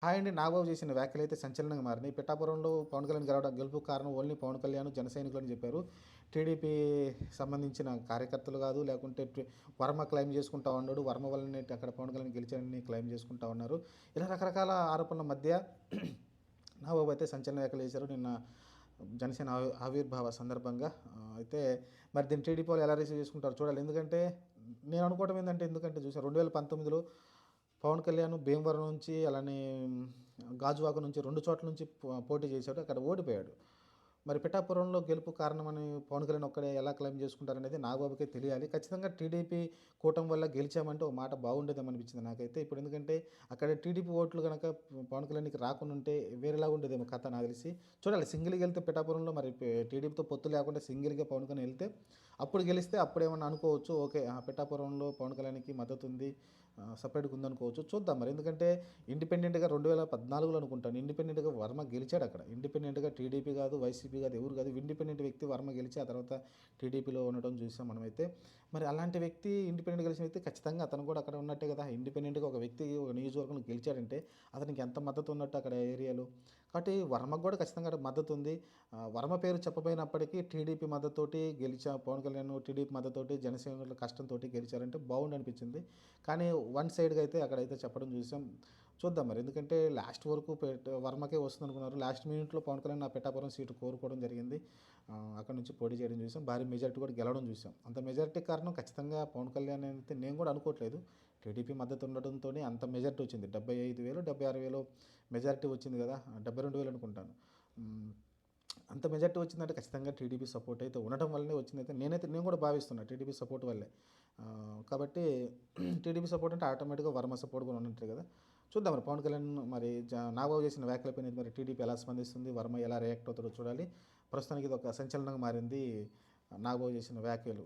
Hi అండి. నాగబాబు చేసిన వ్యాఖ్యలైతే సంచలనంగా మారినాయి. పిఠాపురంలో పవన్ కళ్యాణ్ గెలుపుకు కారణం ఓన్లీ పవన్ కళ్యాణ్, జన సైనికులని చెప్పారు. టీడీపీ సంబంధించిన కార్యకర్తలు కాదు, లేకుంటే వర్మ క్లెయిమ్ చేసుకుంటా ఉన్నాడు. వర్మ వల్లనే అక్కడ పవన్ కళ్యాణ్ గెలిచారని క్లెయిమ్ చేసుకుంటా ఉన్నారు. ఇలా రకరకాల ఆరోపణల మధ్య నాగబాబు అయితే సంచలన వ్యాఖ్యలు చేశారు నిన్న జనసేన ఆవిర్భావ సందర్భంగా. అయితే మరి దీన్ని టీడీపీ వాళ్ళు ఎలా రిసీవ్ చేసుకుంటారో చూడాలి. ఎందుకంటే నేను అనుకోవడం ఏంటంటే, ఎందుకంటే చూసాను 2019లో పవన్ కళ్యాణ్ భీమవరం నుంచి, అలానే గాజువాక నుంచి 2 చోట్ల నుంచి పోటీ చేశాడు. అక్కడ ఓడిపోయాడు. మరి పిఠాపురంలో గెలుపు కారణమని పవన్ కళ్యాణ్ ఒక్కడే ఎలా క్లెయిమ్ చేసుకుంటారనేది నాగబాబుకే తెలియాలి. ఖచ్చితంగా టీడీపీ కూటమి వల్ల గెలిచామంటే ఒక మాట బాగుండేదేమో అనిపించింది నాకైతే. ఇప్పుడు ఎందుకంటే అక్కడ టీడీపీ ఓట్లు కనుక పవన్ కళ్యాణ్‌కి రాకుండా ఉంటే వేరేలాగా ఉండేదేమో కథ నాకు తెలిసి. చూడాలి, సింగిల్‌గా వెళ్తే పిఠాపురంలో మరి టీడీపీతో పొత్తు లేకుండా సింగిల్‌గా పవన్ కళ్యాణ్ వెళ్తే అప్పుడు గెలిస్తే అప్పుడేమన్నా అనుకోవచ్చు. ఓకే, పిఠాపురంలో పవన్ కళ్యాణ్‌కి మద్దతు ఉంది, సపరేట్‌గా ఉందనుకోవచ్చు. చూద్దాం మరి. ఎందుకంటే ఇండిపెండెంట్‌గా 2014లో అనుకుంటాను ఇండిపెండెంట్‌గా వర్మ గెలిచాడు అక్కడ. ఇండిపెండెంట్‌గా టీడీపీ కాదు, వైసీపీ కాదు, ఎవరు కాదు. ఇండిపెండెంట్ వ్యక్తి వర్మ గెలిచి ఆ తర్వాత టీడీపీలో ఉండడం చూసాం మనమైతే. మరి అలాంటి వ్యక్తి, ఇండిపెండెంట్ గెలిచిన వ్యక్తి, ఖచ్చితంగా అతను కూడా అక్కడ ఉన్నట్టే కదా. ఇండిపెండెంట్‌గా ఒక వ్యక్తి ఒక నియోజకవర్గంలో గెలిచాడంటే అతనికి ఎంత మద్దతు ఉన్నట్టు అక్కడ ఏరియాలో. కాబట్టి వర్మకు కూడా ఖచ్చితంగా అక్కడ మద్దతు ఉంది. వర్మ పేరు చెప్పబోయినప్పటికీ టీడీపీ మద్దతుతోటి పవన్ కళ్యాణ్ టీడీపీ మద్దతుతోటి, జనసేనల కష్టంతోటి గెలిచారంటే బాగుండు అనిపించింది. కానీ వన్ సైడ్‌గా అయితే అక్కడైతే చెప్పడం చూసాం. చూద్దాం మరి. ఎందుకంటే లాస్ట్ వరకు వర్మకే వస్తుందనుకున్నారు. లాస్ట్ మినిట్‌లో పవన్ కళ్యాణ్ ఆ పిఠాపురం సీటు కోరుకోవడం జరిగింది. అక్కడ నుంచి పోటీ చేయడం చూసాం. భారీ మెజారిటీ కూడా గెలవడం చూసాం. అంత మెజారిటీ కారణం ఖచ్చితంగా పవన్ కళ్యాణ్ అయితే నేను కూడా అనుకోవట్లేదు. టీడీపీ మద్దతు ఉండడంతోనే అంత మెజారిటీ వచ్చింది. 75,000, 76,000 మెజారిటీ వచ్చింది కదా. 72,000 అనుకుంటాను. అంత మెజారిటీ వచ్చిందంటే ఖచ్చితంగా టీడీపీ సపోర్ట్ అయితే ఉండటం వల్లనే వచ్చిందైతే నేను కూడా భావిస్తున్నాను. టీడీపీ సపోర్ట్ వల్లే. కాబట్టి టీడీపీ సపోర్ట్ అంటే ఆటోమేటిక్‌గా వర్మ సపోర్ట్ కూడా ఉన్నట్టే కదా. చూద్దాం మరి పవన్ కళ్యాణ్ మరి నాగబాబు చేసిన వ్యాఖ్యలపైన మరి టీడీపీ ఎలా స్పందిస్తుంది, వర్మ ఎలా రియాక్ట్ అవుతాడో చూడాలి. ప్రస్తుతానికి ఇది ఒక సంచలనంగా మారింది నాగబాబు చేసిన వ్యాఖ్యలు.